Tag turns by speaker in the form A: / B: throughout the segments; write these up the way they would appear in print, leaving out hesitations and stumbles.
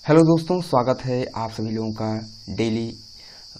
A: Hello दोस्तों, स्वागत है आप सभी लोगों का डेली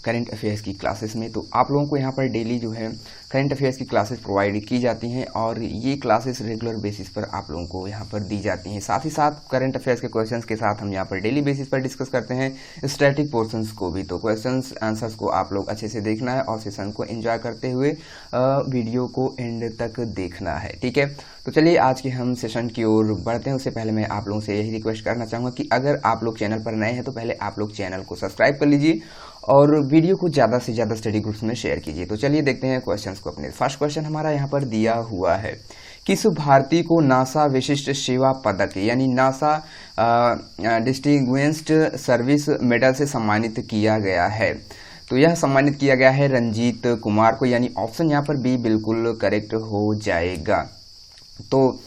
A: करंट अफेयर्स की क्लासेस में। तो आप लोगों को यहाँ पर डेली जो है करंट अफेयर्स की क्लासेस प्रोवाइड की जाती हैं और ये क्लासेस रेगुलर बेसिस पर आप लोगों को यहाँ पर दी जाती हैं। साथ ही साथ करंट अफेयर्स के क्वेश्चंस के साथ हम यहाँ पर डेली बेसिस पर डिस्कस करते हैं स्टैटिक पोर्शंस को भी। तो क्वेश्चंस आंसर्स को आप लोग अच्छे से देखना है और सेशन को एंजॉय करते हुए वीडियो को एंड तक देखना है, ठीक है। तो चलिए आज के हम सेशन की ओर बढ़ते हैं। उससे पहले मैं आप लोगों से यही रिक्वेस्ट करना चाहूँगा कि अगर आप लोग चैनल पर नए हैं तो पहले आप लोग चैनल को सब्सक्राइब कर लीजिए और वीडियो को ज़्यादा से ज़्यादा स्टडी ग्रुप्स में शेयर कीजिए। तो चलिए देखते हैं क्वेश्चंस को अपने। फर्स्ट क्वेश्चन हमारा यहाँ पर दिया हुआ है, किस भारतीय को नासा विशिष्ट सेवा पदक यानी नासा डिस्टिंग्विश्ड सर्विस मेडल से सम्मानित किया गया है? तो यह सम्मानित किया गया है रंजीत कुमार को, यानी ऑप्शन यहाँ पर बी बिल्कुल करेक्ट हो जाएगा। तो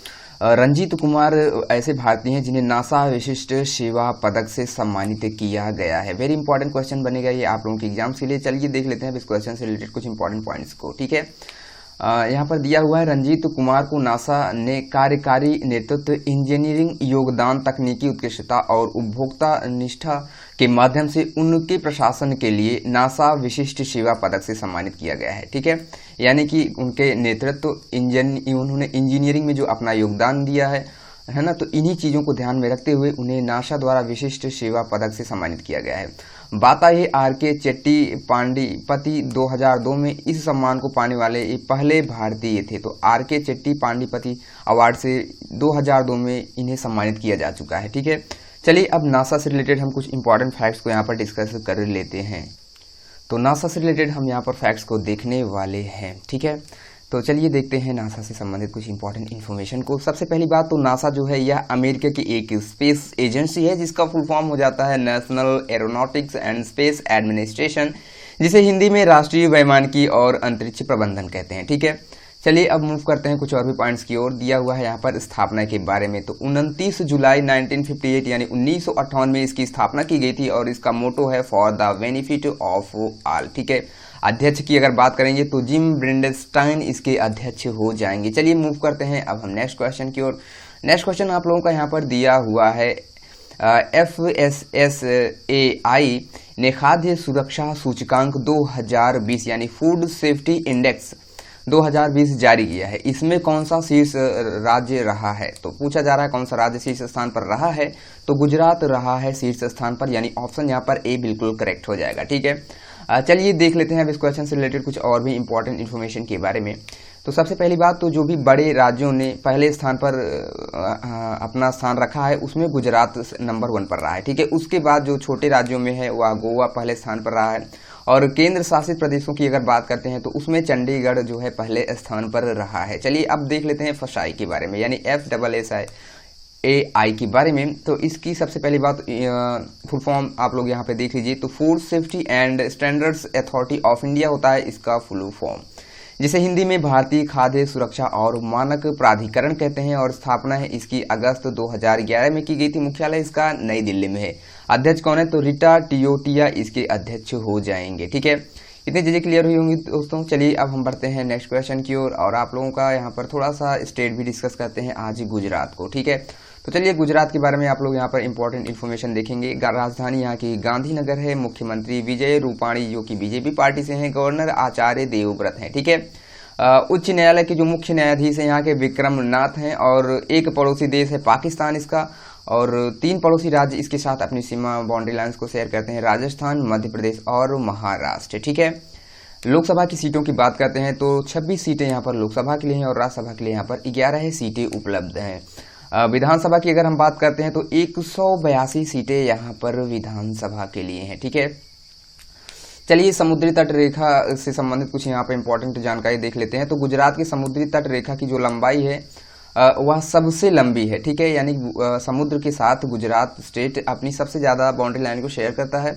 A: रंजीत कुमार ऐसे भारतीय हैं जिन्हें नासा विशिष्ट सेवा पदक से सम्मानित किया गया है। वेरी इंपॉर्टेंट क्वेश्चन बनेगा ये आप लोगों के एग्जाम्स के लिए। चलिए देख लेते हैं इस क्वेश्चन से रिलेटेड कुछ इंपॉर्टेंट पॉइंट्स को, ठीक है। यहाँ पर दिया हुआ है, रंजीत कुमार को नासा ने कार्यकारी नेतृत्व, इंजीनियरिंग योगदान, तकनीकी उत्कृष्टता और उपभोक्ता निष्ठा के माध्यम से उनके प्रशासन के लिए नासा विशिष्ट सेवा पदक से सम्मानित किया गया है, ठीक है। यानी कि उनके नेतृत्व, उन्होंने इंजीनियरिंग में जो अपना योगदान दिया है ना, तो इन्हीं चीज़ों को ध्यान में रखते हुए उन्हें नासा द्वारा विशिष्ट सेवा पदक से सम्मानित किया गया है। बात आई है आर.के. चेट्टी पांडिपति 2002 में इस सम्मान को पाने वाले ये पहले भारतीय थे। तो आर.के. चेट्टी पांडिपति अवार्ड से 2002 में इन्हें सम्मानित किया जा चुका है, ठीक है। चलिए अब नासा से रिलेटेड हम कुछ इंपॉर्टेंट फैक्ट्स को यहाँ पर डिस्कस कर लेते हैं। तो नासा से रिलेटेड हम यहाँ पर फैक्ट्स को देखने वाले हैं, ठीक है। तो चलिए देखते हैं नासा से संबंधित कुछ इंपॉर्टेंट इन्फॉर्मेशन को। सबसे पहली बात तो नासा जो है यह अमेरिका की एक स्पेस एजेंसी है जिसका फुल फॉर्म हो जाता है national aeronautics and space administration, जिसे हिंदी में राष्ट्रीय वैमानिकी और अंतरिक्ष प्रबंधन कहते हैं, ठीक है। चलिए अब मूव करते हैं कुछ और भी पॉइंट्स की ओर। दिया हुआ है यहाँ पर स्थापना के बारे में। तो 29 जुलाई 1958 यानी 1958 में इसकी स्थापना की गई थी और इसका मोटो है for the benefit of all, ठीक है। अध्यक्ष की अगर बात करेंगे तो जिम ब्रिंडस्टाइन इसके अध्यक्ष हो जाएंगे। चलिए मूव करते हैं अब हम नेक्स्ट क्वेश्चन की ओर। नेक्स्ट क्वेश्चन आप लोगों का यहाँ पर दिया हुआ है, FSSAI ने खाद्य सुरक्षा सूचकांक 2020 यानी फूड सेफ्टी इंडेक्स 2020 जारी किया है। इसमें कौन सा शीर्ष राज्य रहा है? तो पूछा जा रहा है कौन सा राज्य शीर्ष स्थान पर रहा है, तो गुजरात रहा है शीर्ष स्थान पर, यानी ऑप्शन यहाँ पर ए बिल्कुल करेक्ट हो जाएगा, ठीक है। चलिए देख लेते हैं अब इस क्वेश्चन से रिलेटेड कुछ और भी इंपॉर्टेंट इन्फॉर्मेशन के बारे में। तो सबसे पहली बात तो जो भी बड़े राज्यों ने पहले स्थान पर अपना स्थान रखा है उसमें गुजरात नंबर 1 पर रहा है, ठीक है। उसके बाद जो छोटे राज्यों में है वह गोवा पहले स्थान पर रहा है और केंद्र शासित प्रदेशों की अगर बात करते हैं तो उसमें चंडीगढ़ जो है पहले स्थान पर रहा है। चलिए अब देख लेते हैं FSSAI के बारे में, यानी FSSAI के बारे में। तो इसकी सबसे पहली बात फुल फॉर्म आप लोग यहाँ पे देख लीजिए। तो food safety and standards authority of India होता है इसका फुल फॉर्म, जिसे हिंदी में भारतीय खाद्य सुरक्षा और मानक प्राधिकरण कहते हैं और स्थापना है इसकी अगस्त 2011 में की गई थी। मुख्यालय इसका नई दिल्ली में है। अध्यक्ष कौन है? तो रीटा टियोटिया इसके अध्यक्ष हो जाएंगे, ठीक है। इतनी चीजें क्लियर हुई होंगी दोस्तों। चलिए अब हम बढ़ते हैं नेक्स्ट क्वेश्चन की ओर और आप लोगों का यहाँ पर थोड़ा सा स्टेट भी डिस्कस करते हैं आज गुजरात को, ठीक है। तो चलिए गुजरात के बारे में आप लोग यहाँ पर इंपॉर्टेंट इन्फॉर्मेशन देखेंगे। राजधानी यहाँ की गांधीनगर है। मुख्यमंत्री विजय रूपाणी जो कि बीजेपी पार्टी से हैं। गवर्नर आचार्य देवव्रत हैं, ठीक है। उच्च न्यायालय के जो मुख्य न्यायाधीश हैं यहाँ के विक्रम नाथ हैं और एक पड़ोसी देश है पाकिस्तान इसका, और 3 पड़ोसी राज्य इसके साथ अपनी सीमा बाउंड्री लाइन्स को शेयर करते हैं, राजस्थान, मध्य प्रदेश और महाराष्ट्र, ठीक है। लोकसभा की सीटों की बात करते हैं तो 26 सीटें यहाँ पर लोकसभा के लिए हैं और राज्यसभा के लिए यहाँ पर 11 सीटें उपलब्ध हैं। विधानसभा की अगर हम बात करते हैं तो 182 सीटें यहाँ पर विधानसभा के लिए हैं, ठीक है। चलिए समुद्री तट रेखा से संबंधित कुछ यहाँ पर इंपॉर्टेंट जानकारी देख लेते हैं। तो गुजरात की समुद्री तट रेखा की जो लंबाई है वह सबसे लंबी है, ठीक है। यानी समुद्र के साथ गुजरात स्टेट अपनी सबसे ज़्यादा बाउंड्री लाइन को शेयर करता है,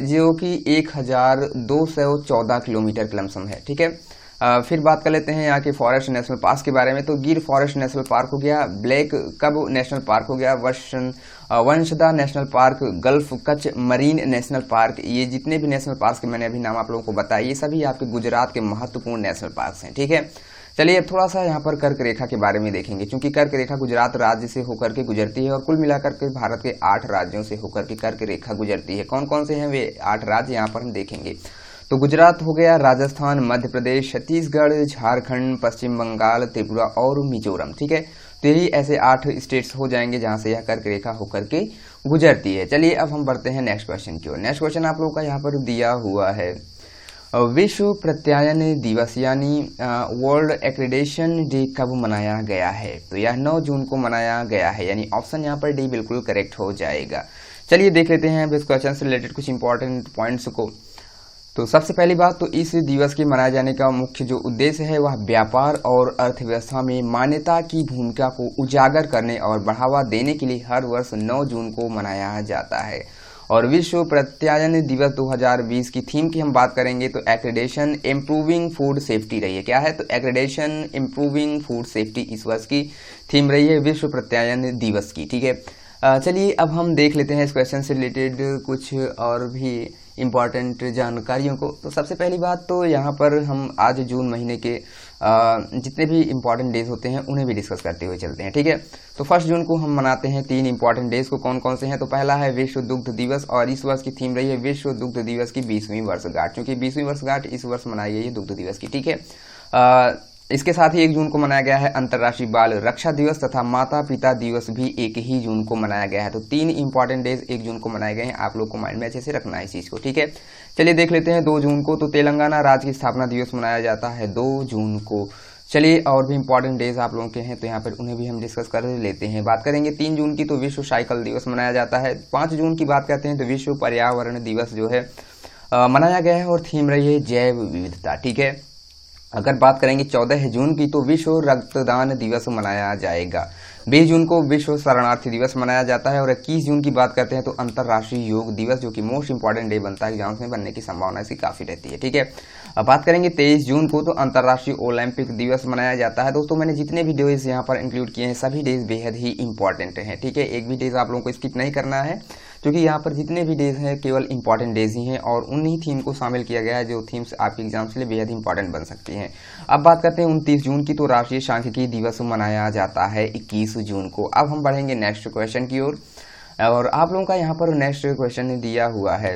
A: जो कि 1214 किलोमीटर के लमसम है, ठीक है। फिर बात कर लेते हैं यहाँ के फॉरेस्ट नेशनल पार्क के बारे में। तो गिर फॉरेस्ट नेशनल पार्क हो गया, ब्लैक कब नेशनल पार्क हो गया, Vanshada national park, gulf Kutch marine national park, ये जितने भी नेशनल पार्क के मैंने अभी नाम आप लोगों को बताया ये सभी आपके गुजरात के महत्वपूर्ण नेशनल पार्क हैं, ठीक है। चलिए अब थोड़ा सा यहाँ पर कर्क रेखा के बारे में देखेंगे, क्योंकि कर्क रेखा गुजरात राज्य से होकर के गुजरती है और कुल मिलाकर के भारत के 8 राज्यों से होकर के कर्क रेखा गुजरती है। कौन कौन से हैं वे 8 राज्य यहाँ पर हम देखेंगे। तो गुजरात हो गया, राजस्थान, मध्य प्रदेश, छत्तीसगढ़, झारखंड, पश्चिम बंगाल, त्रिपुरा और मिजोरम। ठीक है, तो यही ऐसे 8 स्टेट्स हो जाएंगे जहां से यह कर्क रेखा होकर के गुजरती है। चलिए अब हम बढ़ते हैं नेक्स्ट क्वेश्चन की ओर। नेक्स्ट क्वेश्चन आप लोगों का यहाँ पर दिया हुआ है, विश्व प्रत्यायन दिवस यानी वर्ल्ड एक्रेडिटेशन डे कब मनाया गया है। तो यह 9 जून को मनाया गया है, यानी ऑप्शन यहाँ पर डी बिल्कुल करेक्ट हो जाएगा। चलिए देख लेते हैं इस क्वेश्चन से रिलेटेड कुछ इंपॉर्टेंट पॉइंट्स को। तो सबसे पहली बात, तो इस दिवस के मनाए जाने का मुख्य जो उद्देश्य है वह व्यापार और अर्थव्यवस्था में मान्यता की भूमिका को उजागर करने और बढ़ावा देने के लिए हर वर्ष 9 जून को मनाया जाता है। और विश्व प्रत्यायन दिवस 2020 की थीम की हम बात करेंगे तो एक्रेडिटेशन इम्प्रूविंग फूड सेफ्टी रही है। क्या है, तो एक्रेडिटेशन इम्प्रूविंग फूड सेफ्टी इस वर्ष की थीम रही है विश्व प्रत्यायन दिवस की। ठीक है, चलिए अब हम देख लेते हैं इस क्वेश्चन से रिलेटेड कुछ और भी इम्पॉर्टेंट जानकारियों को। तो सबसे पहली बात, तो यहाँ पर हम आज जून महीने के जितने भी इम्पॉर्टेंट डेज होते हैं उन्हें भी डिस्कस करते हुए चलते हैं। ठीक है, तो 1 जून को हम मनाते हैं 3 इम्पॉर्टेंट डेज को। कौन कौन से हैं, तो पहला है विश्व दुग्ध दिवस और इस वर्ष की थीम रही है विश्व दुग्ध दिवस की 20वीं वर्षगांठ, क्योंकि 20वीं वर्षगांठ इस वर्ष मनाई गई है दुग्ध दिवस की। ठीक है, इसके साथ ही 1 जून को मनाया गया है अंतर्राष्ट्रीय बाल रक्षा दिवस तथा माता पिता दिवस भी 1 ही जून को मनाया गया है। तो 3 इंपॉर्टेंट डेज 1 जून को मनाए गए हैं, आप लोग को माइंड में अच्छे से रखना है इस चीज को। ठीक है, चलिए देख लेते हैं 2 जून को। तो तेलंगाना राज्य की स्थापना दिवस मनाया जाता है 2 जून को। चलिए और भी इंपॉर्टेंट डेज आप लोगों के हैं तो यहाँ पर उन्हें भी हम डिस्कस कर लेते हैं। बात करेंगे 3 जून की, तो विश्व साइकिल दिवस मनाया जाता है। 5 जून की बात करते हैं तो विश्व पर्यावरण दिवस जो है मनाया गया है और थीम रही है जैव विविधता। ठीक है, अगर बात करेंगे 14 जून की, तो विश्व रक्तदान दिवस मनाया जाएगा। 20 जून को विश्व शरणार्थी दिवस मनाया जाता है और 21 जून की बात करते हैं तो अंतर्राष्ट्रीय योग दिवस, जो कि मोस्ट इंपॉर्टेंट डे बनता है, एग्जाम्स में बनने की संभावना इसकी काफी रहती है। ठीक है, अब बात करेंगे 23 जून को, तो अंतर्राष्ट्रीय ओलंपिक दिवस मनाया जाता है। दोस्तों मैंने जितने भी डेज यहाँ पर इंक्लूड किए हैं सभी डेज बेहद ही इंपॉर्टेंट हैं। ठीक है, एक भी डेज आप लोगों को स्किप नहीं करना है, क्योंकि यहाँ पर जितने भी डेज हैं केवल इंपॉर्टेंट डेज ही हैं और उन्हीं थीम को शामिल किया गया है जो थीम्स आपके एग्जाम्स के लिए बेहद इंपॉर्टेंट बन सकती हैं। अब बात करते हैं 29 जून की, तो राष्ट्रीय सांख्यिकी दिवस मनाया जाता है 21 जून को। अब हम बढ़ेंगे नेक्स्ट क्वेश्चन की ओर और आप लोगों का यहाँ पर नेक्स्ट क्वेश्चन दिया हुआ है,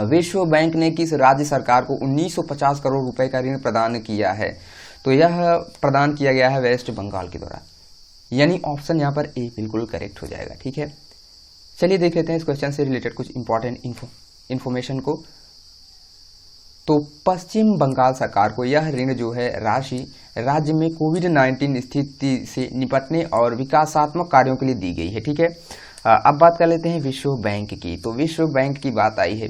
A: विश्व बैंक ने किस राज्य सरकार को 1950 करोड़ रुपए का ऋण प्रदान किया है। तो यह प्रदान किया गया है वेस्ट बंगाल के द्वारा, यानी ऑप्शन यहाँ पर ए बिल्कुल करेक्ट हो जाएगा। ठीक है, चलिए देख लेते हैं इस क्वेश्चन से रिलेटेड कुछ इंपॉर्टेंट इन्फॉर्मेशन को। तो पश्चिम बंगाल सरकार को यह ऋण जो है राशि राज्य में कोविड-19 स्थिति से निपटने और विकासात्मक कार्यों के लिए दी गई है। ठीक है, अब बात कर लेते हैं विश्व बैंक की। तो विश्व बैंक की बात आई है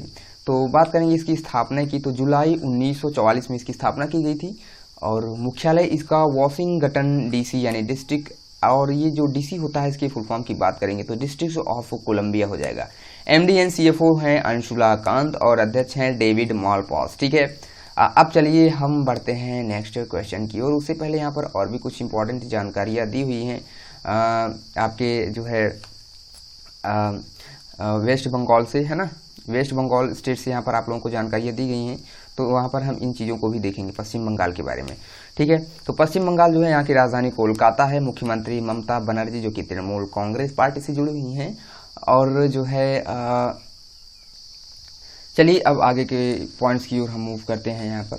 A: तो बात करेंगे इसकी स्थापना की, तो जुलाई 1944 में इसकी स्थापना की गई थी और मुख्यालय इसका वॉशिंगटन डीसी यानी डिस्ट्रिक्ट, और ये जो डीसी होता है इसकी फुल फॉर्म की बात करेंगे तो डिस्ट्रिक्ट ऑफ कोलंबिया हो जाएगा। एमडी एंड सीएफओ हैं अंशुला कांत और अध्यक्ष हैं डेविड मॉलपॉस। ठीक है, अब चलिए हम बढ़ते हैं नेक्स्ट क्वेश्चन की और उससे पहले यहाँ पर और भी कुछ इंपॉर्टेंट जानकारियाँ दी हुई हैं आपके जो है वेस्ट बंगाल से, है ना, वेस्ट बंगाल स्टेट से यहाँ पर आप लोगों को जानकारियाँ दी गई हैं, तो वहाँ पर हम इन चीज़ों को भी देखेंगे पश्चिम बंगाल के बारे में। ठीक है, तो पश्चिम बंगाल जो है यहाँ की राजधानी कोलकाता है। मुख्यमंत्री ममता बनर्जी जो कि तृणमूल कांग्रेस पार्टी से जुड़ी हुई हैं और जो है चलिए अब आगे के पॉइंट्स की ओर हम मूव करते हैं यहाँ पर।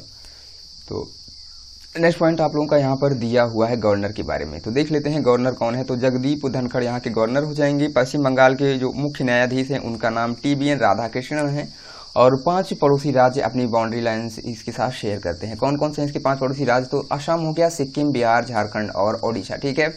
A: तो नेक्स्ट पॉइंट आप लोगों का यहाँ पर दिया हुआ है गवर्नर के बारे में, तो देख लेते हैं गवर्नर कौन है। तो जगदीप धनखड़ यहाँ के गवर्नर हो जाएंगे। पश्चिम बंगाल के जो मुख्य न्यायाधीश हैं उनका नाम TBN राधाकृष्णन है और 5 पड़ोसी राज्य अपनी बाउंड्री लाइन्स इसके साथ शेयर करते हैं। कौन कौन से हैं इसके 5 पड़ोसी राज्य, तो असम हो गया, सिक्किम, बिहार, झारखंड और ओडिशा। ठीक है,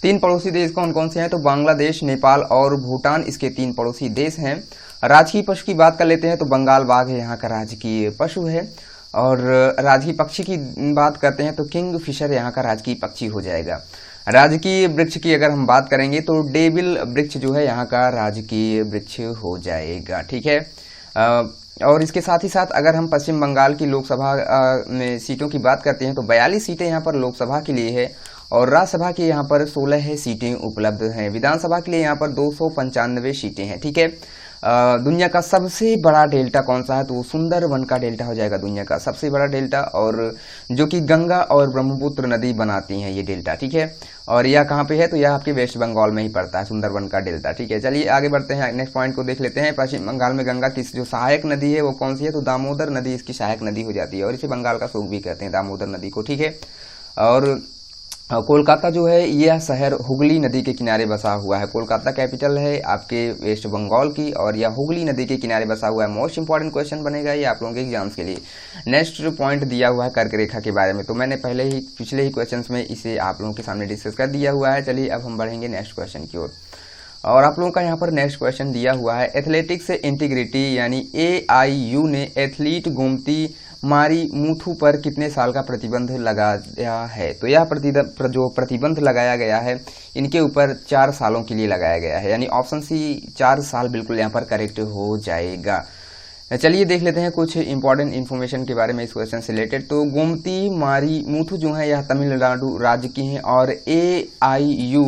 A: 3 पड़ोसी देश कौन कौन से हैं, तो बांग्लादेश, नेपाल और भूटान इसके 3 पड़ोसी देश हैं। राजकीय पशु की बात कर लेते हैं तो बंगाल बाघ यहाँ का राजकीय पशु है और राजकीय पक्षी की बात करते हैं तो किंग फिशर यहाँ का राजकीय पक्षी हो जाएगा। राजकीय वृक्ष की अगर हम बात करेंगे तो डेविल वृक्ष जो है यहाँ का राजकीय वृक्ष हो जाएगा। ठीक है, और इसके साथ ही साथ अगर हम पश्चिम बंगाल की लोकसभा में सीटों की बात करते हैं तो 42 सीटें यहाँ पर लोकसभा के लिए है और राज्यसभा की यहाँ पर 16 सीटें उपलब्ध हैं। विधानसभा के लिए यहाँ पर 295 सीटें हैं। ठीक है। दुनिया का सबसे बड़ा डेल्टा कौन सा है, तो सुंदरवन का डेल्टा हो जाएगा दुनिया का सबसे बड़ा डेल्टा, और जो कि गंगा और ब्रह्मपुत्र नदी बनाती हैं ये डेल्टा। ठीक है। और यह कहाँ पे है, तो यह आपके वेस्ट बंगाल में ही पड़ता है सुंदरवन का डेल्टा। ठीक है। चलिए आगे बढ़ते हैं, नेक्स्ट पॉइंट को देख लेते हैं। पश्चिम बंगाल में गंगा की जो सहायक नदी है वो कौन सी है, तो दामोदर नदी इसकी सहायक नदी हो जाती है, और इसे बंगाल का सूख भी कहते हैं दामोदर नदी को। ठीक है। और कोलकाता जो है यह शहर हुगली नदी के किनारे बसा हुआ है। कोलकाता कैपिटल है आपके वेस्ट बंगाल की, और यह हुगली नदी के किनारे बसा हुआ है। मोस्ट इंपॉर्टेंट क्वेश्चन बनेगा ये आप लोगों के एग्जाम्स के लिए। नेक्स्ट पॉइंट दिया हुआ है कर्क रेखा के बारे में, तो मैंने पिछले ही क्वेश्चंस में इसे आप लोगों के सामने डिस्कस कर दिया हुआ है। चलिए अब हम बढ़ेंगे नेक्स्ट क्वेश्चन की ओर, और आप लोगों का यहाँ पर नेक्स्ट क्वेश्चन दिया हुआ है। एथलेटिक्स इंटीग्रिटी यानी AIU ने एथलीट गोमती मारी मुथु पर कितने साल का प्रतिबंध लगाया है, तो यह जो प्रतिबंध लगाया गया है इनके ऊपर 4 सालों के लिए लगाया गया है, यानी ऑप्शन सी 4 साल बिल्कुल यहाँ पर करेक्ट हो जाएगा। चलिए देख लेते हैं कुछ इंपॉर्टेंट इन्फॉर्मेशन के बारे में इस क्वेश्चन से रिलेटेड। तो गोमती मारी मुथु जो है यह तमिलनाडु राज्य की है, और AIU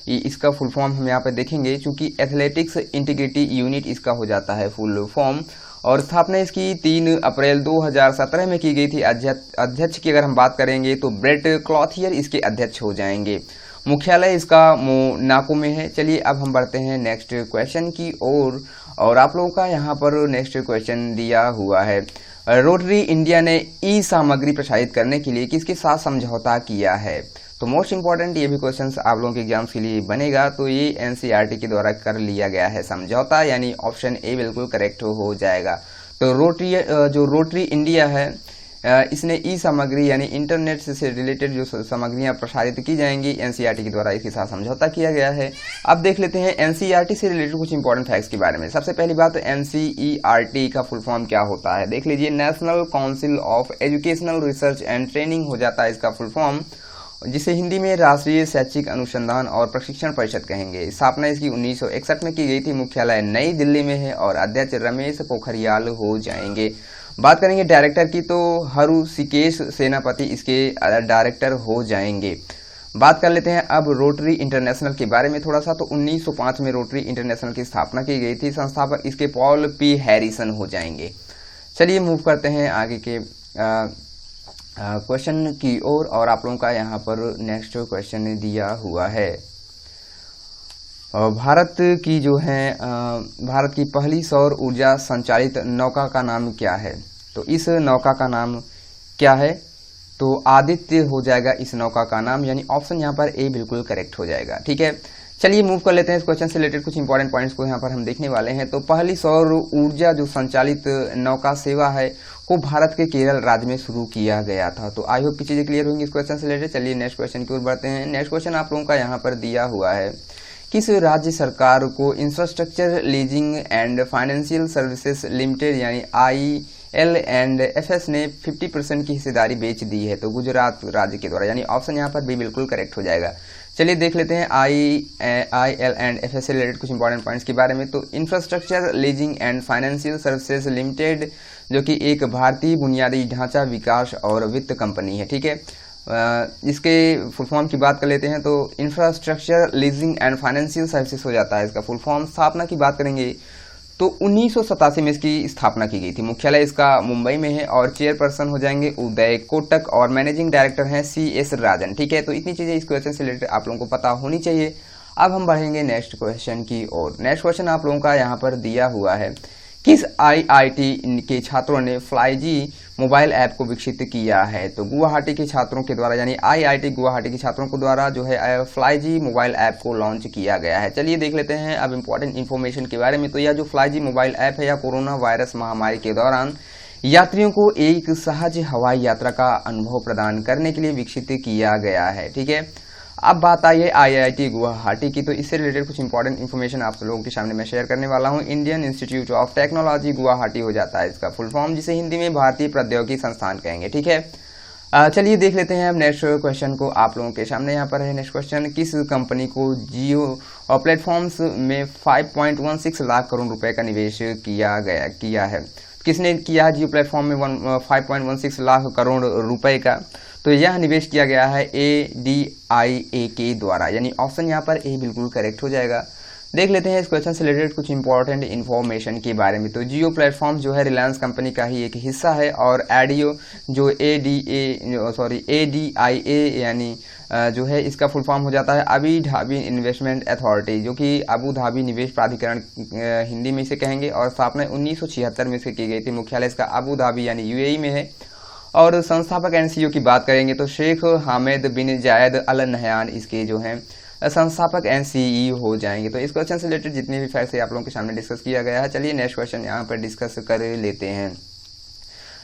A: इसका फुल फॉर्म हम यहाँ पर देखेंगे, चूंकि एथलेटिक्स इंटीग्रिटी यूनिट इसका हो जाता है फुल फॉर्म, और स्थापना इसकी 3 अप्रैल 2017 में की गई थी। अध्यक्ष की अगर हम बात करेंगे तो ब्रेट क्लॉथियर इसके अध्यक्ष हो जाएंगे। मुख्यालय इसका मोनाको में है। चलिए अब हम बढ़ते हैं नेक्स्ट क्वेश्चन की ओर, और आप लोगों का यहाँ पर नेक्स्ट क्वेश्चन दिया हुआ है। रोटरी इंडिया ने ई सामग्री प्रसारित करने के लिए किसके साथ समझौता किया है, तो मोस्ट इंपॉर्टेंट ये भी क्वेश्चंस आप लोगों के एग्जाम्स के लिए बनेगा, तो ये NCERT के द्वारा कर लिया गया है समझौता, यानी ऑप्शन ए बिल्कुल करेक्ट हो जाएगा। तो रोटरी इंडिया है इसने ई सामग्री यानी इंटरनेट से रिलेटेड जो सामग्रियां प्रसारित की जाएंगी NCERT के द्वारा इसके साथ समझौता किया गया है। अब देख लेते हैं NCERT से रिलेटेड कुछ इंपॉर्टेंट फैक्ट्स के बारे में। सबसे पहली बात NCERT का फुल फॉर्म क्या होता है, देख लीजिए, national council of educational research and training हो जाता है इसका फुल फॉर्म, जिसे हिंदी में राष्ट्रीय शैक्षिक अनुसंधान और प्रशिक्षण परिषद कहेंगे। स्थापना इसकी 1961 में की गई थी। मुख्यालय नई दिल्ली में है, और अध्यक्ष रमेश पोखरियाल हो जाएंगे। बात करेंगे डायरेक्टर की, तो हरुषिकेश सेनापति इसके डायरेक्टर हो जाएंगे। बात कर लेते हैं अब रोटरी इंटरनेशनल के बारे में थोड़ा सा, तो 1905 में रोटरी इंटरनेशनल की स्थापना की गई थी। संस्थापक इसके पॉल P हैरिसन हो जाएंगे। चलिए मूव करते हैं आगे के क्वेश्चन की ओर, और आप लोगों का यहाँ पर नेक्स्ट क्वेश्चन दिया हुआ है। भारत की जो है भारत की पहली सौर ऊर्जा संचालित नौका का नाम क्या है, तो इस नौका का नाम क्या है, तो आदित्य हो जाएगा इस नौका का नाम, यानी ऑप्शन यहाँ पर ए बिल्कुल करेक्ट हो जाएगा। ठीक है। चलिए मूव कर लेते हैं इस क्वेश्चन से रिलेटेड कुछ इंपॉर्टेंट पॉइंट्स को यहाँ पर हम देखने वाले हैं। तो पहली सौर ऊर्जा जो संचालित नौका सेवा है को भारत के केरल राज्य में शुरू किया गया था। तो आई होप की चीजें क्लियर होंगी इस क्वेश्चन से रिलेटेड। चलिए नेक्स्ट क्वेश्चन की ओर बढ़ते हैं। नेक्स्ट क्वेश्चन आप लोगों का यहाँ पर दिया हुआ है, किस राज्य सरकार को infrastructure leasing and financial services limited यानी IL&FS ने 50% की हिस्सेदारी बेच दी है, तो गुजरात राज्य के द्वारा, यानी ऑप्शन यहाँ पर भी बिल्कुल करेक्ट हो जाएगा। चलिए देख लेते हैं IL&FS से रिलेटेड कुछ इंपॉर्टेंट पॉइंट्स के बारे में। तो infrastructure leasing and financial services limited जो कि एक भारतीय बुनियादी ढांचा विकास और वित्त कंपनी है। ठीक है। इसके फुल फॉर्म की बात कर लेते हैं, तो infrastructure leasing and financial services हो जाता है इसका फुल फॉर्म। स्थापना की बात करेंगे तो 1987 में इसकी स्थापना की गई थी। मुख्यालय इसका मुंबई में है, और चेयरपर्सन हो जाएंगे उदय कोटक, और मैनेजिंग डायरेक्टर हैं CS राजन। ठीक है। तो इतनी चीजें इस क्वेश्चन से रिलेटेड आप लोगों को पता होनी चाहिए। अब हम बढ़ेंगे नेक्स्ट क्वेश्चन की ओर। नेक्स्ट क्वेश्चन आप लोगों का यहाँ पर दिया हुआ है, किस IIT के छात्रों ने फ्लाईजी मोबाइल ऐप को विकसित किया है, तो गुवाहाटी के छात्रों के द्वारा, यानी IIT गुवाहाटी के छात्रों के द्वारा जो है फ्लाईजी मोबाइल ऐप को लॉन्च किया गया है। चलिए देख लेते हैं अब इम्पोर्टेंट इन्फॉर्मेशन के बारे में। तो यह जो फ्लाईजी मोबाइल ऐप है यह कोरोना वायरस महामारी के दौरान यात्रियों को एक सहज हवाई यात्रा का अनुभव प्रदान करने के लिए विकसित किया गया है। ठीक है। अब बात आई है IIT गुवाहाटी की, तो इससे रिलेटेड कुछ इंपॉर्टेंट इन्फॉर्मेशन आप लोगों के सामने मैं शेयर करने वाला हूं। Indian institute of technology Guwahati हो जाता है इसका फुल फॉर्म, जिसे हिंदी में भारतीय प्रौद्योगिकी संस्थान कहेंगे। ठीक है। चलिए देख लेते हैं अब नेक्स्ट क्वेश्चन को आप लोगों के सामने। यहाँ पर है नेक्स्ट क्वेश्चन, किस कंपनी को जियो प्लेटफॉर्म्स में 5.16 लाख करोड़ रुपए का निवेश किया है, किसने किया है जियो प्लेटफॉर्म में 5.16 लाख करोड़ रुपए का, तो यह निवेश किया गया है ADIA के द्वारा, यानी ऑप्शन यहाँ पर ए बिल्कुल करेक्ट हो जाएगा। देख लेते हैं इस क्वेश्चन से रिलेटेड कुछ इंपॉर्टेंट इन्फॉर्मेशन के बारे में। तो जियो प्लेटफॉर्म जो है रिलायंस कंपनी का ही एक हिस्सा है, और एडियो जो ADIA यानी जो है इसका फुल फॉर्म हो जाता है अबू धाबी इन्वेस्टमेंट अथॉरिटी, जो कि अबू धाबी निवेश प्राधिकरण हिंदी में इसे कहेंगे, और स्थापना 1976 में से की गई थी। मुख्यालय इसका अबू धाबी यानी UAE में है। और संस्थापक NCO की बात करेंगे तो शेख हामिद बिन जायद अल नहयान इसके जो हैं संस्थापक NCE हो जाएंगे। तो इस क्वेश्चन से रिलेटेड जितने भी फैक्ट्स आप लोगों के सामने डिस्कस किया गया है। चलिए नेक्स्ट क्वेश्चन यहाँ पर डिस्कस कर लेते हैं।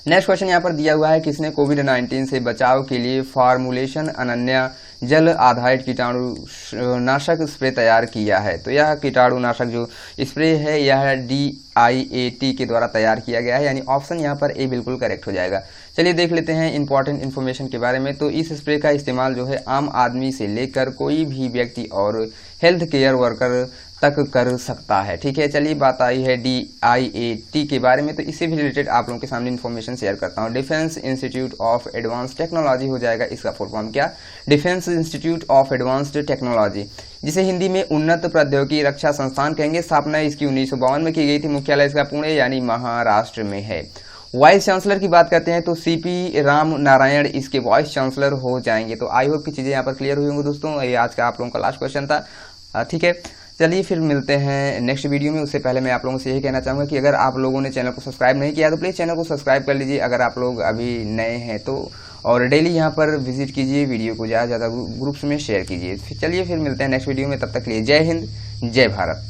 A: नेक्स्ट क्वेश्चन यहाँ पर दिया हुआ है, किसने कोविड-19 से बचाव के लिए फॉर्मुलेशन अनन्य जल आधारित कीटाणुनाशक स्प्रे तैयार किया है। तो यह कीटाणुनाशक जो स्प्रे है यह DIAT के द्वारा तैयार किया गया है, यानी ऑप्शन यहाँ पर ए बिल्कुल करेक्ट हो जाएगा। चलिए देख लेते हैं इंपॉर्टेंट इन्फॉर्मेशन के बारे में। तो इस स्प्रे का इस्तेमाल जो है आम आदमी से लेकर कोई भी व्यक्ति और हेल्थ केयर वर्कर तक कर सकता है। ठीक है, चलिए बात आई है DIAT के बारे में, तो इससे भी रिलेटेड आप लोगों के सामने इन्फॉर्मेशन शेयर करता हूँ। Defence institute of advance technology हो जाएगा इसका फुल फॉर्म क्या, defence institute of advanced technology, जिसे हिंदी में उन्नत प्रौद्योगिकी रक्षा संस्थान कहेंगे। स्थापना इसकी 1952 में की गई थी। मुख्यालय इसका पुणे यानी महाराष्ट्र में है। वाइस चांसलर की बात करते हैं तो CP राम नारायण इसके वाइस चांसलर हो जाएंगे। तो आई होप की चीजें यहाँ पर क्लियर हुई होंगी दोस्तों। ये आज का आप लोगों का लास्ट क्वेश्चन था। ठीक है, चलिए फिर मिलते हैं नेक्स्ट वीडियो में। उससे पहले मैं आप लोगों से यही कहना चाहूँगा कि अगर आप लोगों ने चैनल को सब्सक्राइब नहीं किया तो प्लीज़ चैनल को सब्सक्राइब कर लीजिए अगर आप लोग अभी नए हैं तो, और डेली यहाँ पर विजिट कीजिए, वीडियो को ज़्यादा से ज़्यादा ग्रुप्स में शेयर कीजिए। चलिए फिर मिलते हैं नेक्स्ट वीडियो में, तब तक के लिए जय हिंद, जय भारत।